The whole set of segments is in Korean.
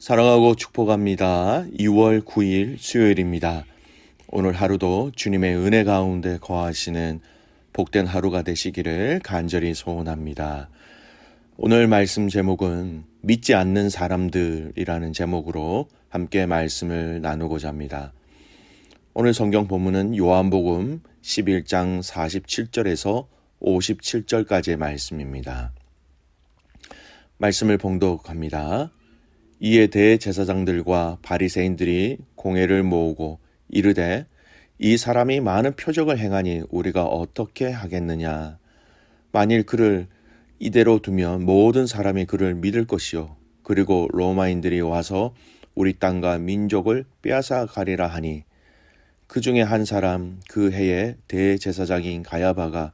사랑하고 축복합니다. 2월 9일 수요일입니다. 오늘 하루도 주님의 은혜 가운데 거하시는 복된 하루가 되시기를 간절히 소원합니다. 오늘 말씀 제목은 믿지 않는 사람들이라는 제목으로 함께 말씀을 나누고자 합니다. 오늘 성경 본문은 요한복음 11장 47절에서 57절까지의 말씀입니다. 말씀을 봉독합니다. 이에 대제사장들과 바리새인들이 공회를 모으고 이르되 이 사람이 많은 표적을 행하니 우리가 어떻게 하겠느냐. 만일 그를 이대로 두면 모든 사람이 그를 믿을 것이요 그리고 로마인들이 와서 우리 땅과 민족을 빼앗아 가리라 하니 그 중에 한 사람 그 해에 대제사장인 가야바가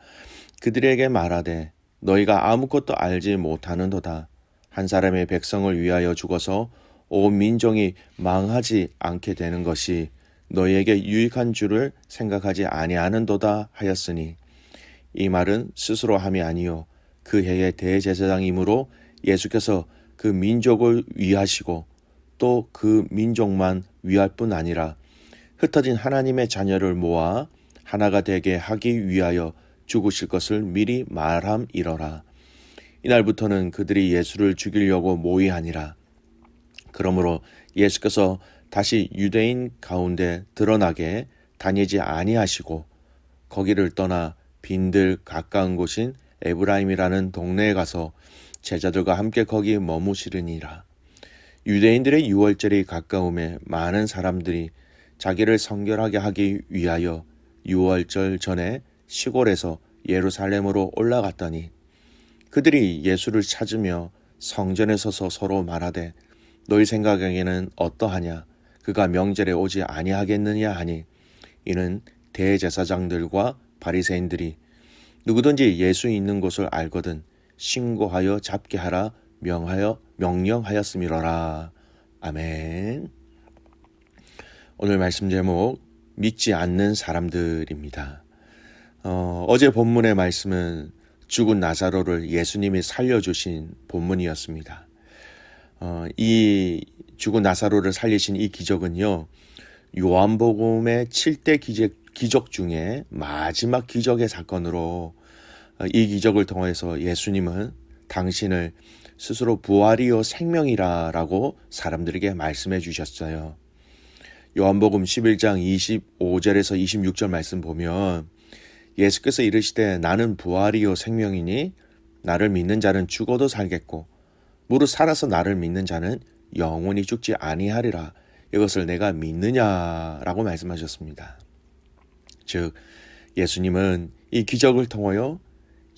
그들에게 말하되 너희가 아무것도 알지 못하는도다. 한 사람의 백성을 위하여 죽어서 온 민족이 망하지 않게 되는 것이 너희에게 유익한 줄을 생각하지 아니하는도다 하였으니 이 말은 스스로 함이 아니요 그 해의 대제사장이므로 예수께서 그 민족을 위하시고 또 그 민족만 위할 뿐 아니라 흩어진 하나님의 자녀를 모아 하나가 되게 하기 위하여 죽으실 것을 미리 말함이러라. 이날부터는 그들이 예수를 죽이려고 모의하니라. 그러므로 예수께서 다시 유대인 가운데 드러나게 다니지 아니하시고 거기를 떠나 빈들 가까운 곳인 에브라임이라는 동네에 가서 제자들과 함께 거기 머무시르니라. 유대인들의 유월절이 가까움에 많은 사람들이 자기를 성결하게 하기 위하여 유월절 전에 시골에서 예루살렘으로 올라갔더니 그들이 예수를 찾으며 성전에 서서 서로 말하되 너희 생각에는 어떠하냐 그가 명절에 오지 아니하겠느냐 하니 이는 대제사장들과 바리새인들이 누구든지 예수 있는 곳을 알거든 신고하여 잡게 하라 명령하였음이로라. 아멘. 오늘 말씀 제목 믿지 않는 사람들입니다. 어제 본문의 말씀은 죽은 나사로를 예수님이 살려주신 본문이었습니다. 이 죽은 나사로를 살리신 이 기적은요, 요한복음의 7대 기적 중에 마지막 기적의 사건으로 이 기적을 통해서 예수님은 당신을 스스로 부활이요 생명이라라고 사람들에게 말씀해 주셨어요. 요한복음 11장 25절에서 26절 말씀 보면 예수께서 이르시되 나는 부활이요 생명이니 나를 믿는 자는 죽어도 살겠고 무릇 살아서 나를 믿는 자는 영원히 죽지 아니하리라. 이것을 내가 믿느냐라고 말씀하셨습니다. 즉 예수님은 이 기적을 통하여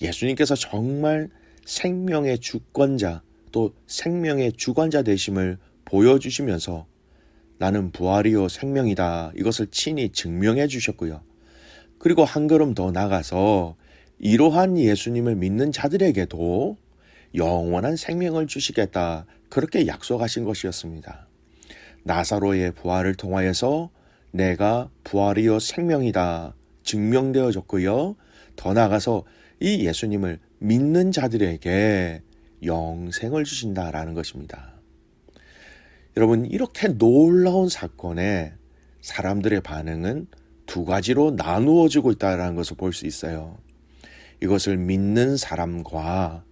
예수님께서 정말 생명의 주권자 또 생명의 주관자 되심을 보여주시면서 나는 부활이요 생명이다. 이것을 친히 증명해 주셨고요. 그리고 한 걸음 더 나가서 이러한 예수님을 믿는 자들에게도 영원한 생명을 주시겠다. 그렇게 약속하신 것이었습니다. 나사로의 부활을 통하여서 내가 부활이요 생명이다. 증명되어졌고요. 더 나아가서 이 예수님을 믿는 자들에게 영생을 주신다라는 것입니다. 여러분, 이렇게 놀라운 사건에 사람들의 반응은 두 가지로 나누어지고 있다는 것을 볼 수 있어요. 이것을 믿는 사람과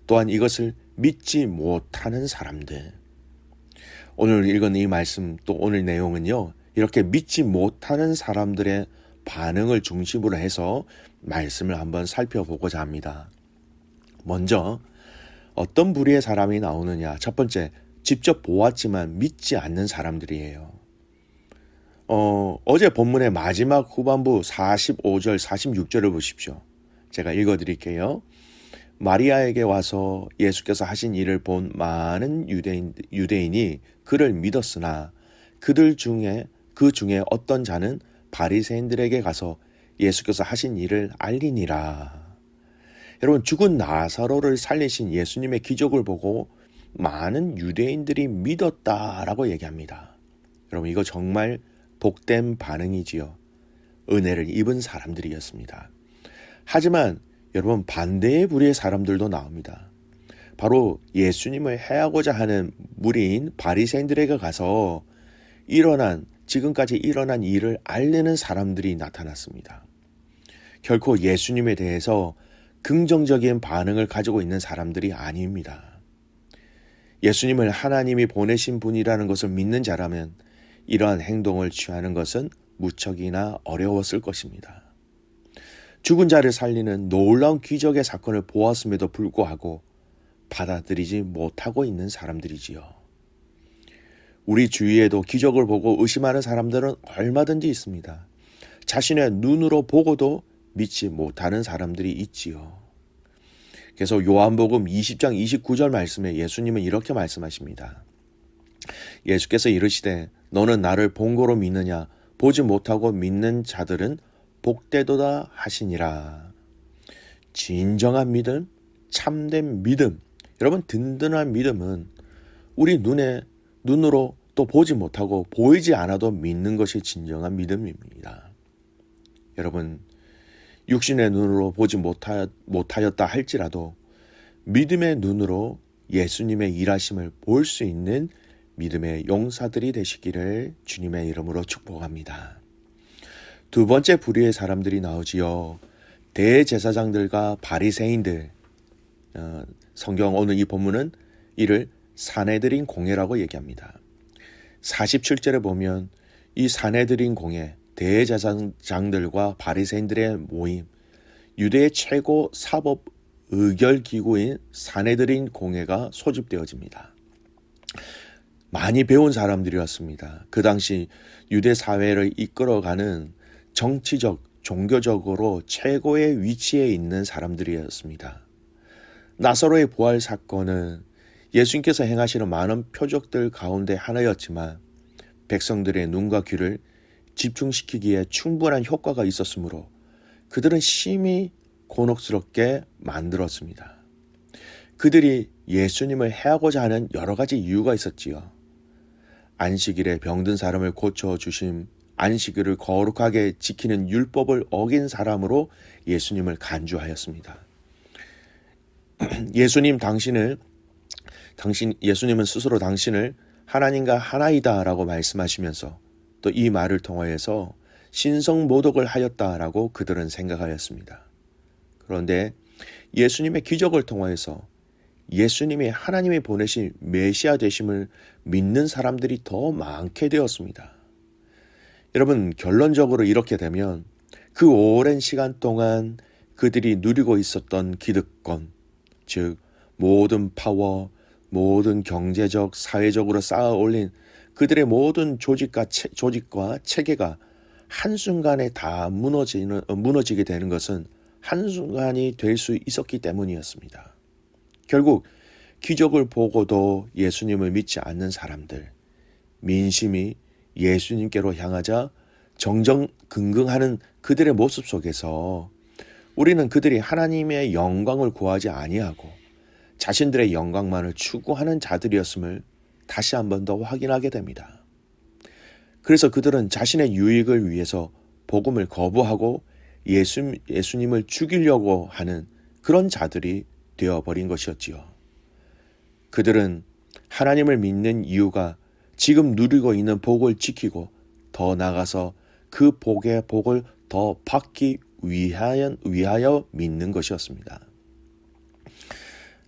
또한 이것을 믿지 못하는 사람들. 오늘 읽은 이 말씀 또 오늘 내용은요. 이렇게 믿지 못하는 사람들의 반응을 중심으로 해서 말씀을 한번 살펴보고자 합니다. 먼저 어떤 부류의 사람이 나오느냐. 첫 번째, 직접 보았지만 믿지 않는 사람들이에요. 어제 본문의 마지막 후반부 45절, 46절을 보십시오. 제가 읽어드릴게요. 마리아에게 와서 예수께서 하신 일을 본 많은 유대인이 그를 믿었으나 그 중에 어떤 자는 바리새인들에게 가서 예수께서 하신 일을 알리니라. 여러분, 죽은 나사로를 살리신 예수님의 기적을 보고 많은 유대인들이 믿었다라고 얘기합니다. 여러분, 이거 정말 복된 반응이지요. 은혜를 입은 사람들이었습니다. 하지만 여러분 반대의 부류의 사람들도 나옵니다. 바로 예수님을 해하고자 하는 무리인 바리새인들에게 가서 지금까지 일어난 일을 알리는 사람들이 나타났습니다. 결코 예수님에 대해서 긍정적인 반응을 가지고 있는 사람들이 아닙니다. 예수님을 하나님이 보내신 분이라는 것을 믿는 자라면 이러한 행동을 취하는 것은 무척이나 어려웠을 것입니다. 죽은 자를 살리는 놀라운 기적의 사건을 보았음에도 불구하고 받아들이지 못하고 있는 사람들이지요. 우리 주위에도 기적을 보고 의심하는 사람들은 얼마든지 있습니다. 자신의 눈으로 보고도 믿지 못하는 사람들이 있지요. 그래서 요한복음 20장 29절 말씀에 예수님은 이렇게 말씀하십니다. 예수께서 이르시되 너는 나를 본고로 믿느냐 보지 못하고 믿는 자들은 복되도다 하시니라. 진정한 믿음, 참된 믿음, 여러분 든든한 믿음은 우리 눈으로 또 보지 못하고 보이지 않아도 믿는 것이 진정한 믿음입니다. 여러분 육신의 눈으로 보지 못하였다 할지라도 믿음의 눈으로 예수님의 일하심을 볼 수 있는 믿음의 용사들이 되시기를 주님의 이름으로 축복합니다. 두 번째 부류의 사람들이 나오지요. 대제사장들과 바리새인들. 성경 오늘 이 본문은 이를 사내들인 공회라고 얘기합니다. 47절에 보면 이 사내들인 공회, 대제사장들과 바리새인들의 모임, 유대의 최고 사법 의결 기구인 사내들인 공회가 소집되어집니다. 많이 배운 사람들이었습니다. 그 당시 유대 사회를 이끌어가는 정치적, 종교적으로 최고의 위치에 있는 사람들이었습니다. 나사로의 부활 사건은 예수님께서 행하시는 많은 표적들 가운데 하나였지만 백성들의 눈과 귀를 집중시키기에 충분한 효과가 있었으므로 그들은 심히 곤혹스럽게 만들었습니다. 그들이 예수님을 해하고자 하는 여러 가지 이유가 있었지요. 안식일에 병든 사람을 고쳐주심, 안식일을 거룩하게 지키는 율법을 어긴 사람으로 예수님을 간주하였습니다. 예수님은 스스로 당신을 하나님과 하나이다라고 말씀하시면서 또 이 말을 통하여서 신성모독을 하였다라고 그들은 생각하였습니다. 그런데 예수님의 기적을 통하여서 예수님이 하나님이 보내신 메시아 되심을 믿는 사람들이 더 많게 되었습니다. 여러분 결론적으로 이렇게 되면 그 오랜 시간 동안 그들이 누리고 있었던 기득권, 즉 모든 파워, 모든 경제적, 사회적으로 쌓아 올린 그들의 모든 조직과 체계가 한순간에 다 무너지게 되는 것은 한순간이 될 수 있었기 때문이었습니다. 결국 기적을 보고도 예수님을 믿지 않는 사람들, 민심이 예수님께로 향하자 정정긍긍하는 그들의 모습 속에서 우리는 그들이 하나님의 영광을 구하지 아니하고 자신들의 영광만을 추구하는 자들이었음을 다시 한 번 더 확인하게 됩니다. 그래서 그들은 자신의 유익을 위해서 복음을 거부하고 예수님을 죽이려고 하는 그런 자들이 되어버린 것이었지요. 그들은 하나님을 믿는 이유가 지금 누리고 있는 복을 지키고 더 나아가서 그 복의 복을 더 받기 위하여 믿는 것이었습니다.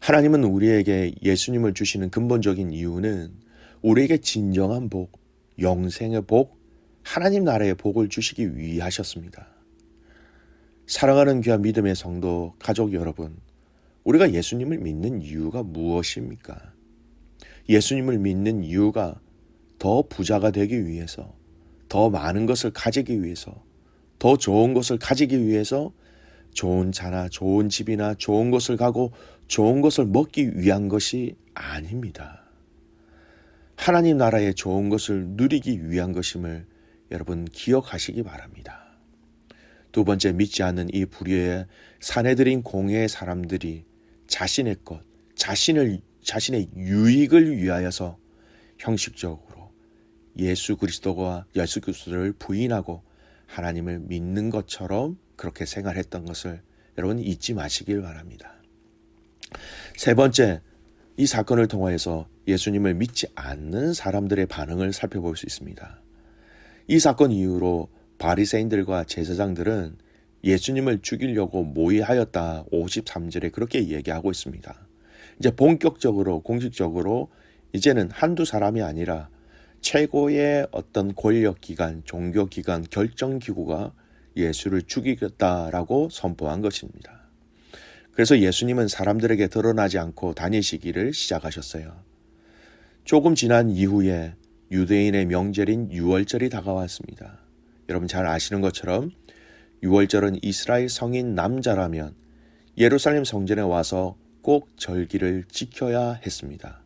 하나님은 우리에게 예수님을 주시는 근본적인 이유는 우리에게 진정한 복, 영생의 복, 하나님 나라의 복을 주시기 위하셨습니다. 사랑하는 귀한 믿음의 성도, 가족 여러분, 우리가 예수님을 믿는 이유가 무엇입니까? 예수님을 믿는 이유가 더 부자가 되기 위해서, 더 많은 것을 가지기 위해서, 더 좋은 것을 가지기 위해서 좋은 차나 좋은 집이나 좋은 것을 가고 좋은 것을 먹기 위한 것이 아닙니다. 하나님 나라의 좋은 것을 누리기 위한 것임을 여러분 기억하시기 바랍니다. 두 번째, 믿지 않는 이 부류의 사내들인 공회의 사람들이 자신의 것, 자신의 유익을 위하여서 형식적으로 예수 그리스도를 부인하고 하나님을 믿는 것처럼 그렇게 생활했던 것을 여러분 잊지 마시길 바랍니다. 세 번째, 이 사건을 통하여서 예수님을 믿지 않는 사람들의 반응을 살펴볼 수 있습니다. 이 사건 이후로 바리새인들과 제사장들은 예수님을 죽이려고 모의하였다 53절에 그렇게 얘기하고 있습니다. 이제 본격적으로 공식적으로 이제는 한두 사람이 아니라 최고의 어떤 권력기관, 종교기관, 결정기구가 예수를 죽이겠다라고 선포한 것입니다. 그래서 예수님은 사람들에게 드러나지 않고 다니시기를 시작하셨어요. 조금 지난 이후에 유대인의 명절인 유월절이 다가왔습니다. 여러분 잘 아시는 것처럼 유월절은 이스라엘 성인 남자라면 예루살렘 성전에 와서 꼭 절기를 지켜야 했습니다.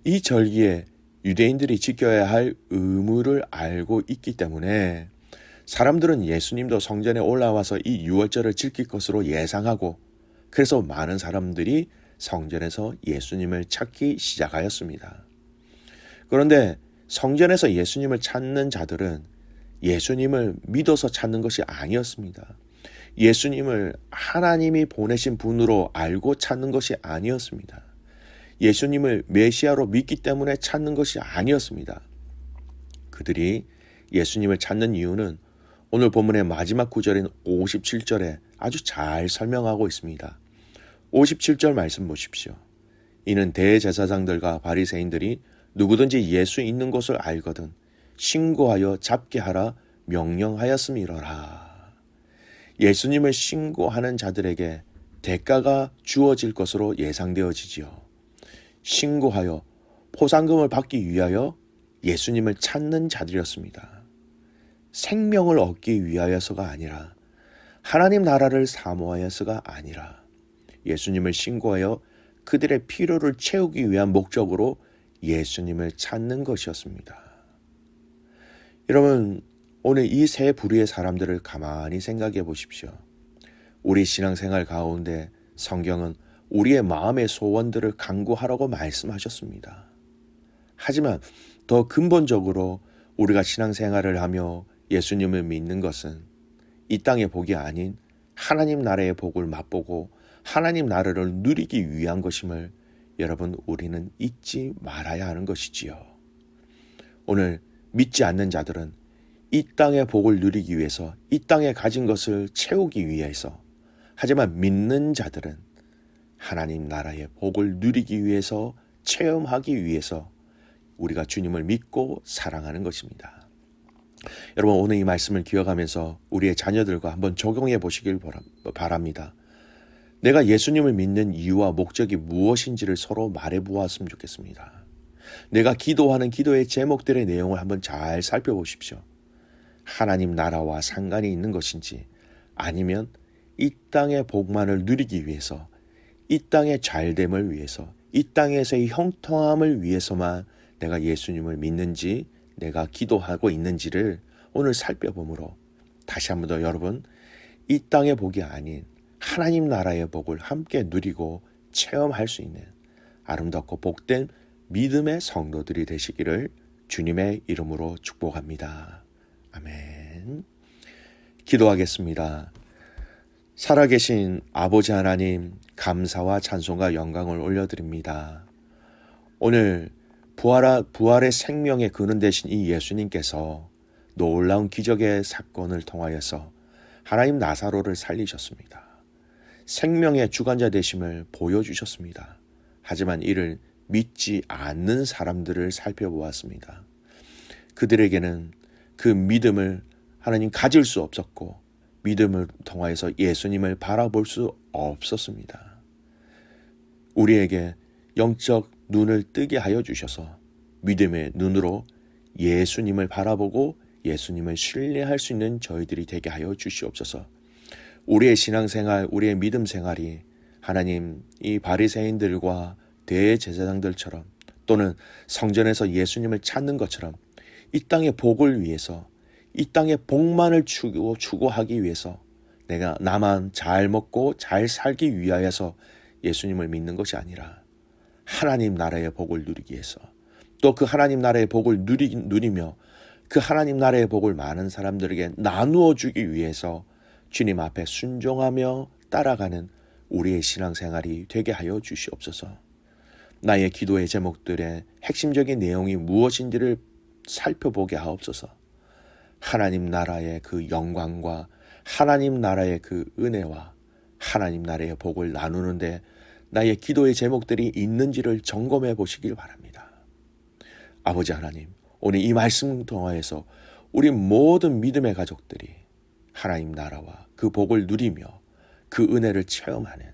이 절기에 유대인들이 지켜야 할 의무를 알고 있기 때문에 사람들은 예수님도 성전에 올라와서 이 유월절을 지킬 것으로 예상하고 그래서 많은 사람들이 성전에서 예수님을 찾기 시작하였습니다. 그런데 성전에서 예수님을 찾는 자들은 예수님을 믿어서 찾는 것이 아니었습니다. 예수님을 하나님이 보내신 분으로 알고 찾는 것이 아니었습니다. 예수님을 메시아로 믿기 때문에 찾는 것이 아니었습니다. 그들이 예수님을 찾는 이유는 오늘 본문의 마지막 구절인 57절에 아주 잘 설명하고 있습니다. 57절 말씀 보십시오. 이는 대제사장들과 바리새인들이 누구든지 예수 있는 곳을 알거든 신고하여 잡게 하라 명령하였음이러라. 예수님을 신고하는 자들에게 대가가 주어질 것으로 예상되어지지요. 신고하여 포상금을 받기 위하여 예수님을 찾는 자들이었습니다. 생명을 얻기 위하여서가 아니라 하나님 나라를 사모하여서가 아니라 예수님을 신고하여 그들의 필요를 채우기 위한 목적으로 예수님을 찾는 것이었습니다. 여러분, 오늘 이 세 부류의 사람들을 가만히 생각해 보십시오. 우리 신앙생활 가운데 성경은 우리의 마음의 소원들을 간구하라고 말씀하셨습니다. 하지만 더 근본적으로 우리가 신앙생활을 하며 예수님을 믿는 것은 이 땅의 복이 아닌 하나님 나라의 복을 맛보고 하나님 나라를 누리기 위한 것임을 여러분 우리는 잊지 말아야 하는 것이지요. 오늘 믿지 않는 자들은 이 땅의 복을 누리기 위해서 이 땅에 가진 것을 채우기 위해서 하지만 믿는 자들은 하나님 나라의 복을 누리기 위해서 체험하기 위해서 우리가 주님을 믿고 사랑하는 것입니다. 여러분 오늘 이 말씀을 기억하면서 우리의 자녀들과 한번 적용해 보시길 바랍니다. 내가 예수님을 믿는 이유와 목적이 무엇인지를 서로 말해 보았으면 좋겠습니다. 내가 기도하는 기도의 제목들의 내용을 한번 잘 살펴보십시오. 하나님 나라와 상관이 있는 것인지 아니면 이 땅의 복만을 누리기 위해서 이 땅의 잘됨을 위해서 이 땅에서의 형통함을 위해서만 내가 예수님을 믿는지 내가 기도하고 있는지를 오늘 살펴보므로 다시 한번 더 여러분 이 땅의 복이 아닌 하나님 나라의 복을 함께 누리고 체험할 수 있는 아름답고 복된 믿음의 성도들이 되시기를 주님의 이름으로 축복합니다. 아멘. 기도하겠습니다. 살아계신 아버지 하나님 감사와 찬송과 영광을 올려드립니다. 오늘 부활의 생명의 근원 되신 이 예수님께서 놀라운 기적의 사건을 통하여서 하나님 나사로를 살리셨습니다. 생명의 주관자 되심을 보여주셨습니다. 하지만 이를 믿지 않는 사람들을 살펴보았습니다. 그들에게는 그 믿음을 하나님 가질 수 없었고 믿음을 통하여서 예수님을 바라볼 수 없었습니다. 우리에게 영적 눈을 뜨게 하여 주셔서 믿음의 눈으로 예수님을 바라보고 예수님을 신뢰할 수 있는 저희들이 되게 하여 주시옵소서. 우리의 신앙생활, 우리의 믿음 생활이 하나님 이 바리새인들과 대제사장들처럼 또는 성전에서 예수님을 찾는 것처럼 이 땅의 복을 위해서 이 땅의 복만을 추구하기 위해서 내가 나만 잘 먹고 잘 살기 위하여서 예수님을 믿는 것이 아니라 하나님 나라의 복을 누리기 위해서 또 그 하나님 나라의 복을 누리며 그 하나님 나라의 복을 많은 사람들에게 나누어 주기 위해서 주님 앞에 순종하며 따라가는 우리의 신앙생활이 되게 하여 주시옵소서. 나의 기도의 제목들의 핵심적인 내용이 무엇인지를 살펴보게 하옵소서. 하나님 나라의 그 영광과 하나님 나라의 그 은혜와 하나님 나라의 복을 나누는데 나의 기도의 제목들이 있는지를 점검해 보시길 바랍니다. 아버지 하나님, 오늘 이 말씀 통하여서 우리 모든 믿음의 가족들이 하나님 나라와 그 복을 누리며 그 은혜를 체험하는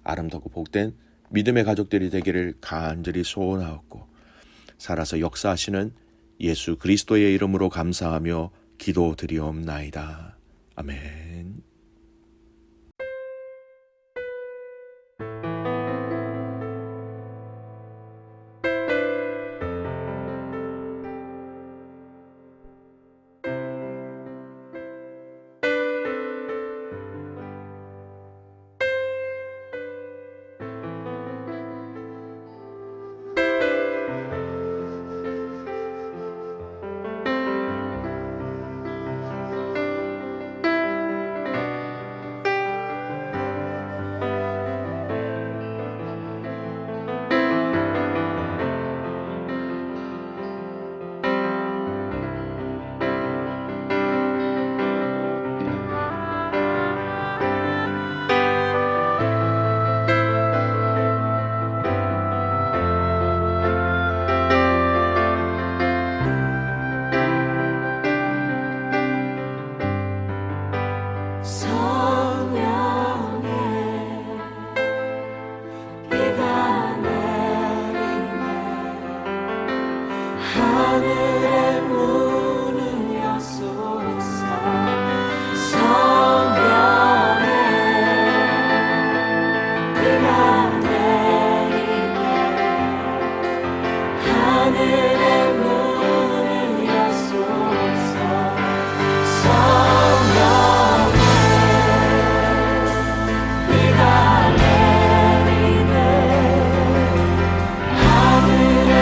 아름답고 복된 믿음의 가족들이 되기를 간절히 소원하옵고, 살아서 역사하시는 예수 그리스도의 이름으로 감사하며 기도드리옵나이다. 아멘. 하늘의 문을 여소서. 성령의 비가 내리네. 하늘의 문을 여소서. 성령의 비가 내리네. 하늘의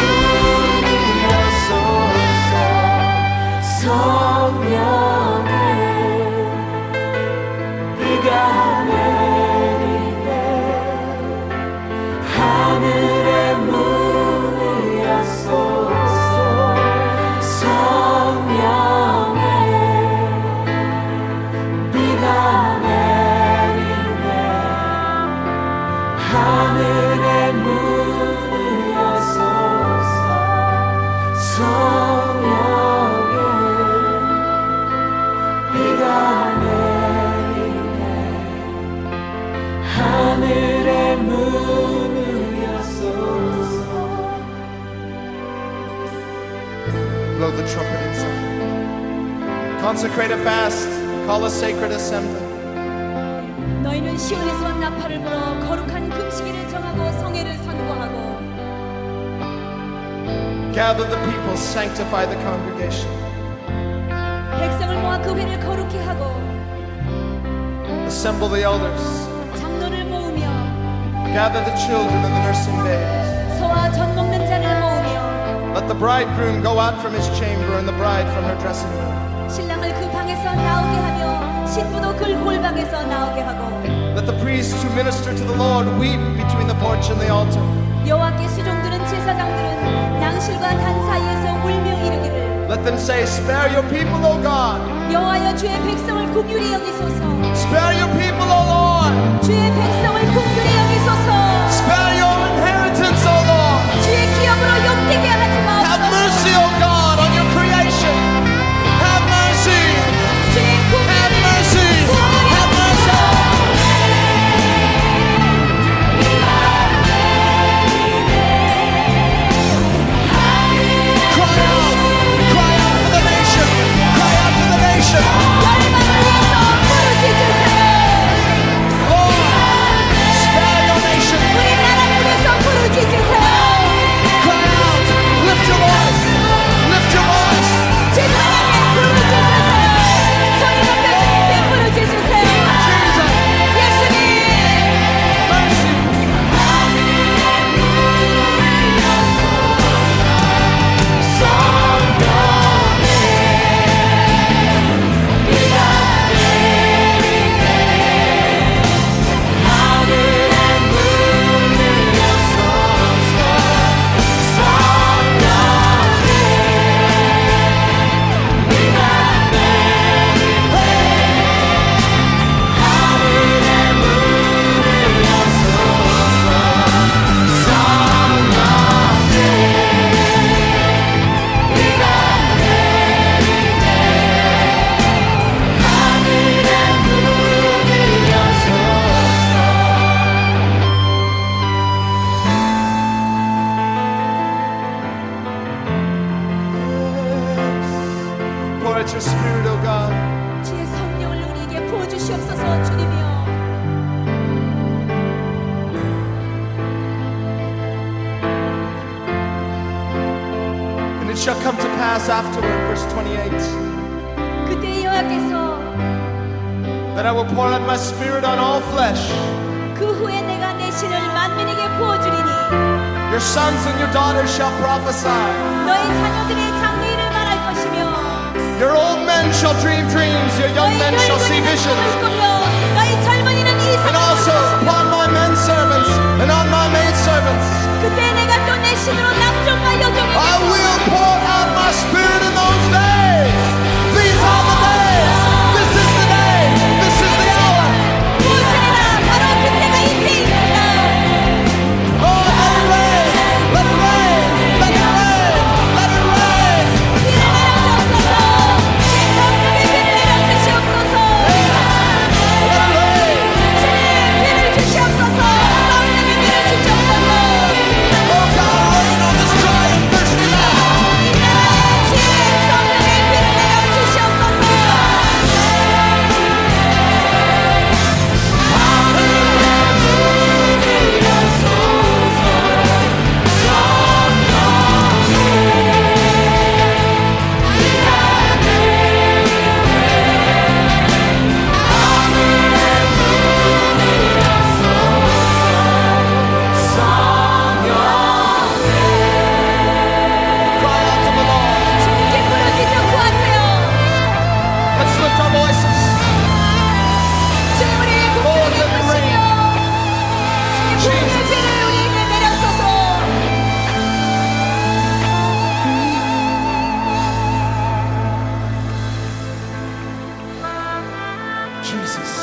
문을 여소서. 성령의 비가 내리네. 하늘의 문을 여소서. 하늘의 문을 여소서. 성령의 비가 내리네. 하늘의 문을 여소서. Blow the trumpet inside. Consecrate a fast. Call a sacred assembly. 너희는 시온에서 나팔을 불어 거룩한 금식일을 정하고 성회를 선고하고 Gather the people, sanctify the congregation. 백성을 모아 그 회를 거룩히 하고 Assemble the elders. 장로를 모으며 Gather the children and the nursing babes. 소와 젖 먹는 자를 모으며 Let the bridegroom go out from his chamber and the bride from her dressing room. 신랑을 그 방에서 나오게 하며 신부도 그 골방에서 나오게 하고 Let the priests who minister to the Lord weep between the porch and the altar. 여호와께 수종드는 제사장들은 낭실과 단 사이에서 울며 이르기를 Let them say, Spare your people, O God. 여호와여 주의 백성을 긍휼히 여기소서 Spare your people, O Lord. 주의 백성을 긍휼히 여기소서 Spare your inheritance, O Lord. 주의 기업으로 욕되게 하지 Have 마옵소서 mercy, O God, on your creation. Have mercy. 주의 Have 긍휼히 mercy. Have mercy. Cry out for the nation. Cry out for the nation. 열방을 위해서 부르짖으세요 Lord, spare your nation. 우리나라를 위해서 부르짖으세요 Cry out. Lift your voice. Lift your voice. 주님께 부르짖으세요 소리 높여 주님께 부르짖으세요 Jesus. 예수님 Mercy. Pour out your spirit, O God. 주의 성령을 우리에게 부어주시옵소서 주님이여 And it shall come to pass afterward, verse 28, 그때 여호와께서 that I will pour out my spirit on all flesh. 그 후에 내가 내 신을 만민에게 부어주리니 Your sons and your daughters shall prophesy. 너희 자녀들의 장래일을 말할 것이며 Your old men shall dream dreams. Your young 너희 men shall see 늙은이는 꿈을 visions. 꾸며 너희 젊은이는 And 이상을 also upon my men servants and on my maid servants, 그때 내가 또 내 신으로 남종과 여종에게 I will pour out my spirit in those days. These are the days. This is the day. This is the hour. 부어주리라 바로 그때가 이때입니다 Oh, let it rain. Let it rain. Let it rain. Let it rain. 비를 내려주옵소서 주의 성령의 비를 내려주시옵소서 Let it rain. 주님 비를 주시옵소서 성령의 비를 주시옵소서 Oh God, rain on this dry and thirsty land. 이 나라에 주의 성령의 비를 내려주시옵소서 Cry out to the Lord. 주님께 부르짖어 구하세요 Let's lift our voices. 주님 우리의 Lord, 국민에게 let it rain. 부르시며 주님의 비를 우리에게 내려소서 Jesus.